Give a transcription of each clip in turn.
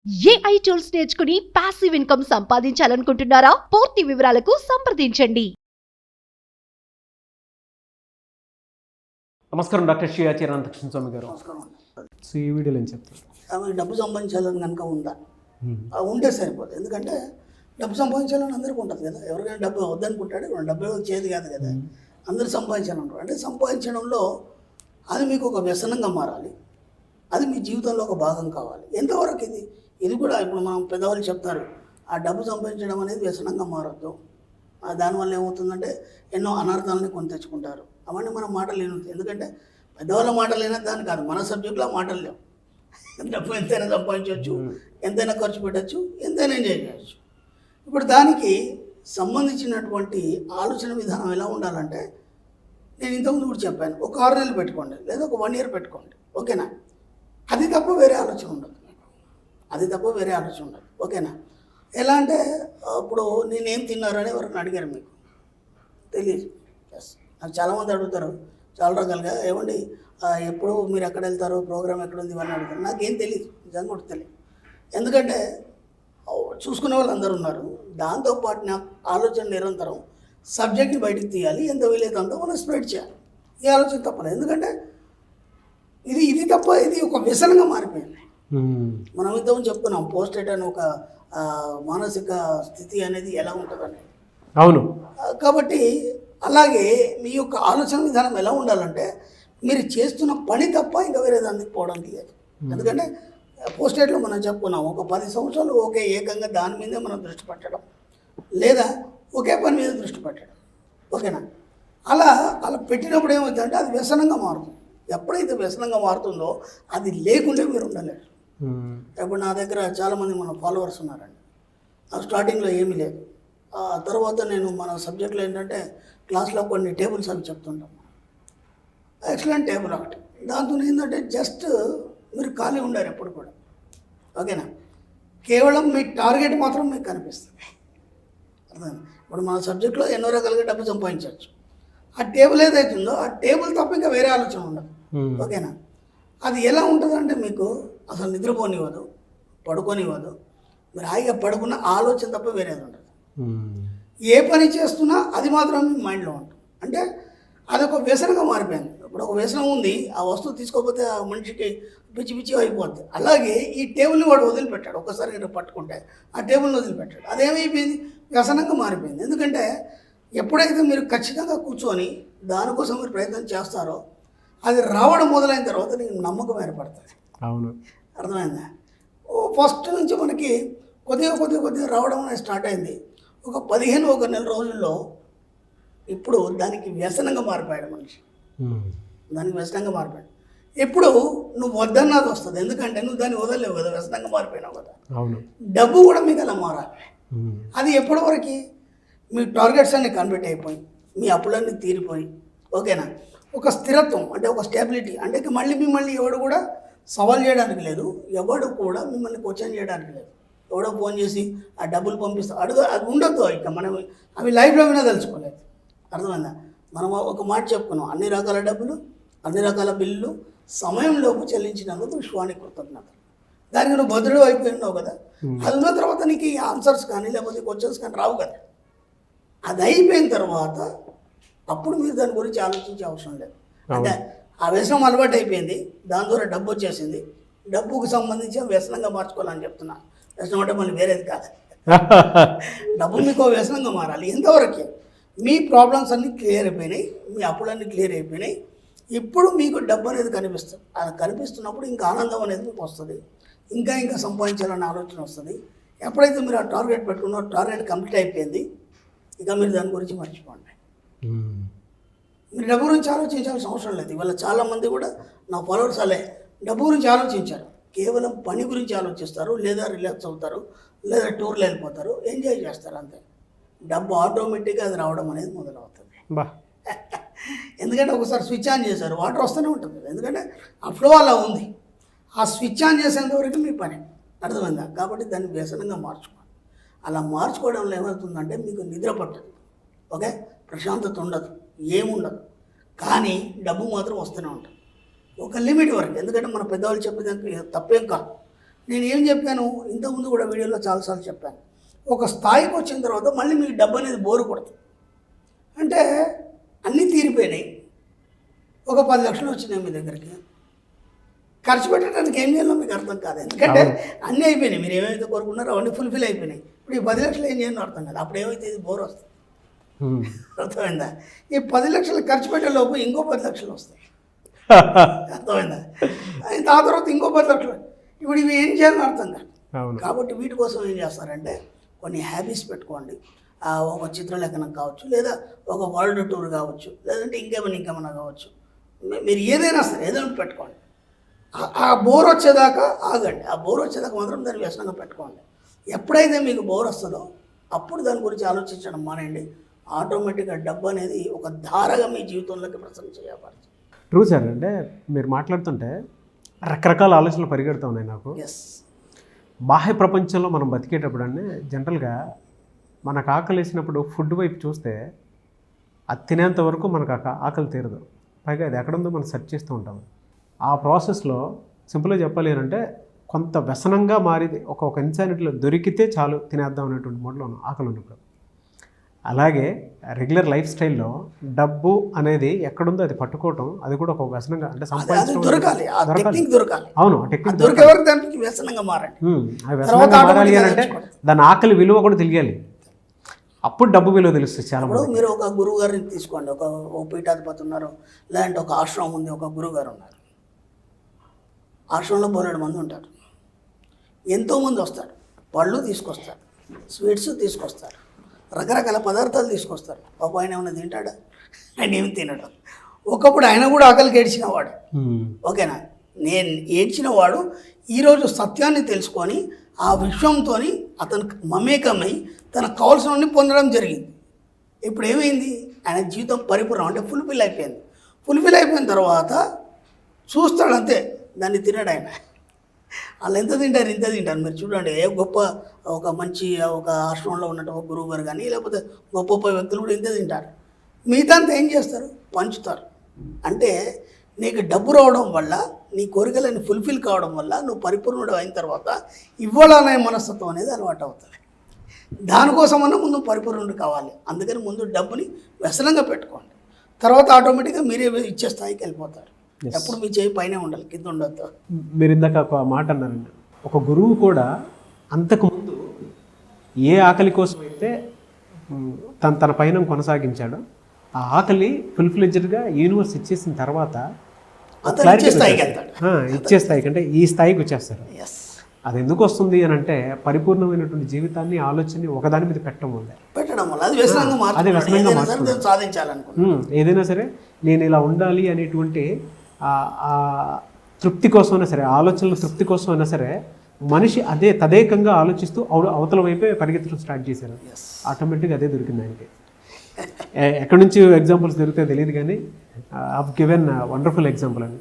AI tools నేర్చుకుని passive income సంపాదించాలనుకుంటున్నారా? పూర్తి వివరాలకు సంప్రదించండి. నమస్కారం డాక్టర్ శ్రీ ఆచార్య కృష్ణ స్వామి గారు. నమస్కారం. సో ఈ వీడియోలో ఏం చెప్తారు? ఆమె డబ్బు సంపాదించాలని కనుక ఉందా, ఉంటే సరిపోదు. ఎందుకంటే డబ్బు సంపాదించాలని అందరికీ ఉంటుంది కదా. ఎవరికైనా డబ్బు వద్దనుకుంటాడు, డబ్బు చేతి కాదు కదా, అందరూ సంపాదించాలంటారు. అంటే సంపాదించడంలో అది మీకు ఒక వ్యసనంగా మారాలి, అది మీ జీవితంలో ఒక భాగం కావాలి. ఎంతవరకు ఇది కూడా ఇప్పుడు మనం పెద్దవాళ్ళు చెప్తారు, ఆ డబ్బు సంపాదించడం అనేది వ్యసనంగా మారద్దు. దానివల్ల ఏమవుతుందంటే ఎన్నో అనర్థాలని కొని తెచ్చుకుంటారు. అవన్నీ మనం మాటలు లేను. ఎందుకంటే పెద్దవాళ్ళ మాటలు అయినా దాని కాదు, మన సబ్జెక్టులో మాటలు లేవు. డబ్బు ఎంతైనా సంపాదించవచ్చు, ఎంతైనా ఖర్చు పెట్టచ్చు, ఎంతైనా ఎంజాయ్ చేయవచ్చు. ఇప్పుడు దానికి సంబంధించినటువంటి ఆలోచన విధానం ఎలా ఉండాలంటే, నేను ఇంతకుముందు కూడా చెప్పాను, ఒక 6 నెలలు పెట్టుకోండి, లేదా ఒక 1 ఇయర్ పెట్టుకోండి, ఓకేనా? అది తప్ప వేరే ఆలోచన ఉండదు మీకు, అది తప్ప వేరే ఆలోచన ఉండదు, ఓకేనా? ఎలా అంటే ఇప్పుడు నేనేం తిన్నారని ఎవరైనా అడిగారు, మీకు తెలియదు. ఎస్, నాకు చాలామంది అడుగుతారు చాలా రకాలుగా, ఏమండి ఎప్పుడు మీరు ఎక్కడ వెళ్తారు, ప్రోగ్రామ్ ఎక్కడ ఉంది, ఇవన్నీ అడుగుతారు. నాకేం తెలియదు, నిజంగా కూడా తెలియదు. ఎందుకంటే చూసుకునే వాళ్ళు అందరూ ఉన్నారు. దాంతోపాటు నా ఆలోచన నిరంతరం సబ్జెక్ట్ని బయటికి తీయాలి, ఎంత వీలైతే అంతా మనం స్ప్రెడ్ చేయాలి. ఈ ఆలోచన తప్పలేదు. ఎందుకంటే ఇది తప్ప ఇది ఒక వ్యసనంగా మారిపోయింది. మనం ఇంతకుముందు చెప్పుకున్నాం, పోస్టెడ్ అని ఒక మానసిక స్థితి అనేది ఎలా ఉంటుందని. అవును. కాబట్టి అలాగే మీ యొక్క ఆలోచన విధానం ఎలా ఉండాలంటే, మీరు చేస్తున్న పని తప్ప ఇంకా వేరే దానికి పోవడానికి లేదు. ఎందుకంటే పోస్టెడ్లో మనం చెప్పుకున్నాం, ఒక 10 సంవత్సరాలు ఒకే ఏకంగా దాని మీదే మనం దృష్టి పెట్టడం, లేదా ఒకే పని మీద దృష్టి పెట్టడం, ఓకేనా? అలా పెట్టినప్పుడు ఏమవుతుందంటే అది వ్యసనంగా మారుతుంది. ఎప్పుడైతే వ్యసనంగా మారుతుందో అది లేకుంటే మీరు ఉండలేరు. ఇప్పుడు నా దగ్గర చాలామంది మన ఫాలోవర్స్ ఉన్నారండి. స్టార్టింగ్లో ఏమీ లేదు. తర్వాత నేను మన సబ్జెక్ట్లో ఏంటంటే క్లాస్లో కొన్ని టేబుల్స్ అవి చెప్తుంటాం. ఎక్సలెంట్ టేబుల్ ఒకటి, దాంతో ఏంటంటే జస్ట్ మీరు ఖాళీ ఉండారు ఎప్పుడు కూడా, ఓకేనా? కేవలం మీ టార్గెట్ మాత్రం మీకు కనిపిస్తుంది. అర్థమైంది? ఇప్పుడు మన సబ్జెక్ట్లో ఎన్నో రకాలుగా డబ్బు సంపాదించవచ్చు. ఆ టేబుల్ ఏదైతుందో ఆ టేబుల్ తప్ప ఇంకా వేరే ఆలోచన ఉండదు, ఓకేనా? అది ఎలా ఉంటుందంటే మీకు అసలు నిద్రపోనివ్వదు, పడుకోనివ్వదు. మీరు హాయిగా పడుకున్న ఆలోచన తప్ప వేరేది ఉండదు. ఏ పని చేస్తున్నా అది మాత్రం మీ మైండ్లో ఉంటుంది. అంటే అదొక వ్యసనంగా మారిపోయింది. ఇప్పుడు ఒక వ్యసనం ఉంది, ఆ వస్తువు తీసుకోకపోతే ఆ మనిషికి పిచ్చి పిచ్చి అయిపోద్ది. అలాగే ఈ టేబుల్ని వాడు వదిలిపెట్టాడు, ఒక్కసారి పట్టుకుంటే ఆ టేబుల్ని వదిలిపెట్టాడు. అదేమైపోయింది, వ్యసనంగా మారిపోయింది. ఎందుకంటే ఎప్పుడైతే మీరు ఖచ్చితంగా కూర్చొని దానికోసం మీరు ప్రయత్నం చేస్తారో, అది రావడం మొదలైన తర్వాత నీకు నమ్మకం ఏర్పడుతుంది. అవును, అర్థమైందా? ఫస్ట్ నుంచి మనకి కొద్దిగా రావడం అనేది స్టార్ట్ అయింది. ఒక 15 నెల రోజుల్లో ఇప్పుడు దానికి వ్యసనంగా మారిపోయాడు మనిషి. దానికి వ్యసనంగా మారిపోయాడు. ఎప్పుడు నువ్వు వద్దన్నది వస్తుంది, ఎందుకంటే నువ్వు దాన్ని వదలలేవు కదా, వ్యసనంగా మారిపోయినావు కదా. అవును. డబ్బు కూడా మీకు అలా మారాలి. అది ఎప్పటి వరకు మీ టార్గెట్స్ అన్ని కన్వర్ట్ అయిపోయి, మీ అప్పులన్నీ తీరిపోయి, ఓకేనా? ఒక స్థిరత్వం అంటే ఒక స్టెబిలిటీ, అంటే మిమ్మల్ని ఎవడు కూడా సవాల్ చేయడానికి లేదు, ఎవడు కూడా మిమ్మల్ని క్వశ్చన్ చేయడానికి లేదు. ఎవడో ఫోన్ చేసి ఆ డబ్బులు పంపిస్తా అది ఉండొద్దు. ఇక మనం అవి లైఫ్లో వినా తెలుసుకోలేదు. అర్థమైందా? మనం ఒక మాట చెప్పుకున్నాం, అన్ని రకాల డబ్బులు, అన్ని రకాల బిల్లులు సమయంలోపు చెల్లించినందుకు విశ్వానికి కృతజ్ఞతలు. దానికి నువ్వు భద్రుడు అయిపోయి ఉన్నావు కదా. అది ఉన్న తర్వాత నీకు ఈ ఆన్సర్స్ కానీ లేకపోతే క్వశ్చన్స్ కానీ రావు కదా. అది అయిపోయిన తర్వాత అప్పుడు మీరు దాని గురించి ఆలోచించే అవసరం లేదు. అంటే ఆ వ్యసనం అలవాటు అయిపోయింది, దాని ద్వారా డబ్బు వచ్చేసింది, డబ్బుకు సంబంధించి వ్యసనంగా మార్చుకోవాలని చెప్తున్నా. వ్యసనం అంటే మళ్ళీ వేరేది కాదు, డబ్బు మీకు వ్యసనంగా మారాలి. ఎంతవరకు మీ ప్రాబ్లమ్స్ అన్నీ క్లియర్ అయిపోయినాయి, మీ అప్పులన్నీ క్లియర్ అయిపోయినాయి, ఇప్పుడు మీకు డబ్బు అనేది కనిపిస్తుంది. అది కనిపిస్తున్నప్పుడు ఇంకా ఆనందం అనేది మీకు వస్తుంది, ఇంకా సంపాదించాలనే ఆలోచన వస్తుంది. ఎప్పుడైతే మీరు ఆ టార్గెట్ పెట్టుకున్నారో, టార్గెట్ కంప్లీట్ అయిపోయింది, ఇక మీరు దాని గురించి మర్చిపోండి. మీరు డబ్బు గురించి ఆలోచించాల్సిన అవసరం లేదు. ఇవాళ చాలామంది కూడా నా ఫాలోవర్స్ అలే డబ్బు గురించి ఆలోచించారు, కేవలం పని గురించి ఆలోచిస్తారు, లేదా రిలాక్స్ అవుతారు, లేదా టూర్లు వెళ్ళిపోతారు, ఎంజాయ్ చేస్తారు, అంతే. డబ్బు ఆటోమేటిక్గా అది రావడం అనేది మొదలవుతుంది. ఎందుకంటే ఒకసారి స్విచ్ ఆన్ చేశారు, వాటర్ వస్తూనే ఉంటుంది, ఎందుకంటే ఆ ఫ్లో అలా ఉంది. ఆ స్విచ్ ఆన్ చేసేంత వరకు మీ పని, అర్థమైందా? కాబట్టి దాన్ని వ్యసనంగా మార్చుకోవాలి. అలా మార్చుకోవడంలో ఏమవుతుందంటే మీకు నిద్ర పట్టదు, ఓకే, ప్రశాంతత ఉండదు, ఏముండదు, కానీ డబ్బు మాత్రం వస్తూనే ఉంటుంది ఒక లిమిట్ వరకు. ఎందుకంటే మన పెద్దవాళ్ళు చెప్పేదానికి తప్పేం కాదు. నేను ఏం చెప్పాను ఇంతకుముందు కూడా వీడియోలో చాలాసార్లు చెప్పాను, ఒక స్థాయికి వచ్చిన తర్వాత మళ్ళీ మీకు డబ్బు అనేది బోరు కొడుతుంది. అంటే అన్నీ తీరిపోయినాయి, ఒక 10 లక్షలు వచ్చినాయి మీ దగ్గరికి, ఖర్చు పెట్టడానికి ఏం చేయాలో మీకు అర్థం కాదు. ఎందుకంటే అన్నీ అయిపోయినాయి, మీరు ఏమైతే కోరుకున్నారో అవన్నీ ఫుల్ఫిల్ అయిపోయినాయి. ఇప్పుడు ఈ 10 లక్షలు ఏం చేయాలో అర్థం కాదు. అప్పుడు ఏమైతే ఇది బోర్ వస్తుంది. అర్థమైందా? ఈ 10 లక్షలు ఖర్చు పెట్టే లోపు ఇంకో 10 లక్షలు వస్తాయి. అర్థమైందా? ఆ తర్వాత ఇంకో 10 లక్షలు. ఇప్పుడు ఇవి ఏం చేయాలో అర్థం కాదు. కాబట్టి వీటి కోసం ఏం చేస్తారంటే కొన్ని హ్యాబీస్ పెట్టుకోండి. ఒక చిత్రలేఖనం కావచ్చు, లేదా ఒక వరల్డ్ టూర్ కావచ్చు, లేదంటే ఇంకేమైనా కావచ్చు. మీరు ఏదైనా సరే ఏదైనా పెట్టుకోండి. ఆ బోర్ వచ్చేదాకా ఆగండి. ఆ బోర్ వచ్చేదాకా మాత్రం దాన్ని వ్యసనంగా పెట్టుకోండి. ఎప్పుడైతే మీకు బోర్ వస్తుందో అప్పుడు దాని గురించి ఆలోచించడం మానేయండి. ఆటోమేటిక్గా డబ్బు అనేది ఒక ధారగా మీ జీవితంలోకి ప్రసరణ చేయబడుతుంది. True sir. అంటే మీరు మాట్లాడుతుంటే రకరకాల ఆలోచనలు పరిగెడుతూ ఉన్నాయి నాకు. ఎస్. బాహ్య ప్రపంచంలో మనం బతికేటప్పుడు అంటే జనరల్గా మనకు ఆకలి వేసినప్పుడు ఫుడ్ వైపు చూస్తే అది తినేంత వరకు మనకు ఆకలి తీరదు. పైగా అది ఎక్కడుందో మనం సెర్చ్ చేస్తూ ఉంటాం. ఆ ప్రాసెస్లో సింపుల్గా చెప్పాలి అంటే కొంత వ్యసనంగా మారింది. ఒక ఇన్సానిటీలో దొరికితే చాలు తినేద్దాం అనేటువంటి మోడ్లో ఆకలి ఉన్నప్పుడు. అలాగే రెగ్యులర్ లైఫ్ స్టైల్లో డబ్బు అనేది ఎక్కడుందో అది పట్టుకోవటం, అది కూడా ఒక వ్యసనంగా అంటే సంపాదించడం దొరకాలి. అవును, ఆ టెక్నిక్ దొరికే వరకు దానికి వ్యసనంగా మారండి. ఆ వ్యసనంగా మారాలి అని అంటే దాని ఆకలి విలువ కూడా తెలియాలి. అప్పుడు డబ్బు విలువ తెలుస్తుంది చాలా. ఇప్పుడు మీరు ఒక గురువు గారిని తీసుకోండి. ఒక పీఠాధిపతి ఉన్నారు, లేదంటే ఒక ఆశ్రమం ఉంది, ఒక గురువు గారు ఉన్నారు. ఆశ్రమంలో 2 మంది ఉంటారు. ఎంతోమంది వస్తారు, పళ్ళు తీసుకొస్తారు, స్వీట్స్ తీసుకొస్తారు, రకరకాల పదార్థాలు తీసుకొస్తారు. పాప ఆయన ఏమైనా తింటాడా? ఆయన ఏమి తినడు. ఒకప్పుడు ఆయన కూడా ఆకలికి ఏడ్చినవాడు. ఓకేనా? నేను ఏడ్చినవాడు ఈరోజు సత్యాన్ని తెలుసుకొని ఆ విశ్వంతో అతను మమేకమై తనకు కావాల్సినవన్నీ పొందడం జరిగింది. ఇప్పుడు ఏమైంది? ఆయన జీవితం పరిపూర్ణం అంటే ఫుల్ఫిల్ అయిపోయింది. ఫుల్ఫిల్ అయిపోయిన తర్వాత చూస్తాడు అంతే, దాన్ని తినడు ఆయన. వాళ్ళు ఎంత తింటారు, ఇంత తింటారు. మీరు చూడండి, ఏ గొప్ప ఒక మంచి ఒక ఆశ్రమంలో ఉన్నట్టు ఒక గురువు గారు కానీ లేకపోతే గొప్ప గొప్ప వ్యక్తులు కూడా ఇంత తింటారు. మిగతా అంతా ఏం చేస్తారు? పంచుతారు. అంటే నీకు డబ్బు రావడం వల్ల, నీ కోరికలన్నీ ఫుల్ఫిల్ కావడం వల్ల నువ్వు పరిపూర్ణుడు అయిన తర్వాత ఇవ్వాలనే మనస్తత్వం అనేది అలవాటు అవుతుంది. దానికోసమన్నా ముందు పరిపూర్ణుడు కావాలి. అందుకని ముందు డబ్బుని వ్యసనంగా పెట్టుకోండి. తర్వాత ఆటోమేటిక్గా మీరే ఇచ్చే స్థాయికి వెళ్ళిపోతారు. ఎప్పుడు మీ చేయి పైన ఉండాలి, కింద ఉండొద్దు. మీరు ఇందాక ఒక మాట అన్నారండి, ఒక గురువు కూడా అంతకుముందు ఏ ఆకలి కోసం అయితే తన పైన కొనసాగించాడో ఆ ఆకలి ఫుల్ఫిల్డ్గా యూనివర్స్ ఇచ్చేసిన తర్వాత ఇచ్చే స్థాయికి అంటే ఈ స్థాయికి వచ్చేస్తారు. అది ఎందుకు వస్తుంది అని అంటే పరిపూర్ణమైనటువంటి జీవితాన్ని ఆలోచనని ఒకదాని మీద పెట్టడం వల్ల అది వ్యసనంగా మార్చుకుంటాం. ఏదైనా సరే నేను ఇలా ఉండాలి అనేటువంటి తృప్తి కోసమైనా సరే, ఆలోచనల తృప్తి కోసం అయినా సరే మనిషి అదే తదేకంగా ఆలోచిస్తూ అవతల వైపే పరిగెత్తడం స్టార్ట్ చేశారు. ఆటోమేటిక్గా అదే దొరికింది ఆయనకి. ఎక్కడి నుంచి ఎగ్జాంపుల్స్ దొరికితే తెలియదు కానీ ఐవ్ గివెన్ వండర్ఫుల్ ఎగ్జాంపుల్ అండి.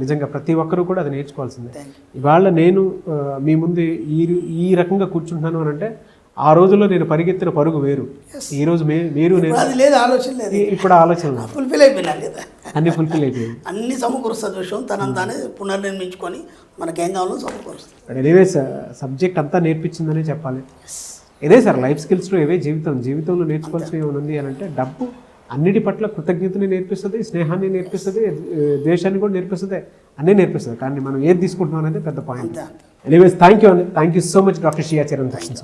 నిజంగా ప్రతి ఒక్కరూ కూడా అది నేర్చుకోవాల్సిందే. ఇవాళ నేను మీ ముందు ఈ రకంగా కూర్చుంటున్నాను అని అంటే ఆ రోజుల్లో నేను పరిగెత్తిన పరుగు వేరు, ఈరోజు మీరు ఇప్పుడు ఆలోచన ఫుల్ఫిల్ అయిపోయినా లేదా, అన్ని ఫుల్ఫిల్ అయిపోయింది, అన్ని సమకూరుస్తుంది విషయం. తనంతానే పునర్నిర్మించుకొని మనకేం కావాలో సమకూరుస్తుంది. ఎనీవే సబ్జెక్ట్ అంతా నేర్పించిందనే చెప్పాలి. ఇదే సార్ లైఫ్ స్కిల్స్లో ఏవే జీవితంలో నేర్చుకోవాల్సిన ఏమైనా ఉంది అని అంటే డబ్బు అన్నిటి పట్ల కృతజ్ఞతని నేర్పిస్తుంది, స్నేహాన్ని నేర్పిస్తుంది, ద్వేషాన్ని కూడా నేర్పిస్తుంది, అన్నీ నేర్పిస్తుంది. కానీ మనం ఏది తీసుకుంటున్నాం అనేది పెద్ద point. Anyways thank you so much doctor Shri Charan దక్షిణ.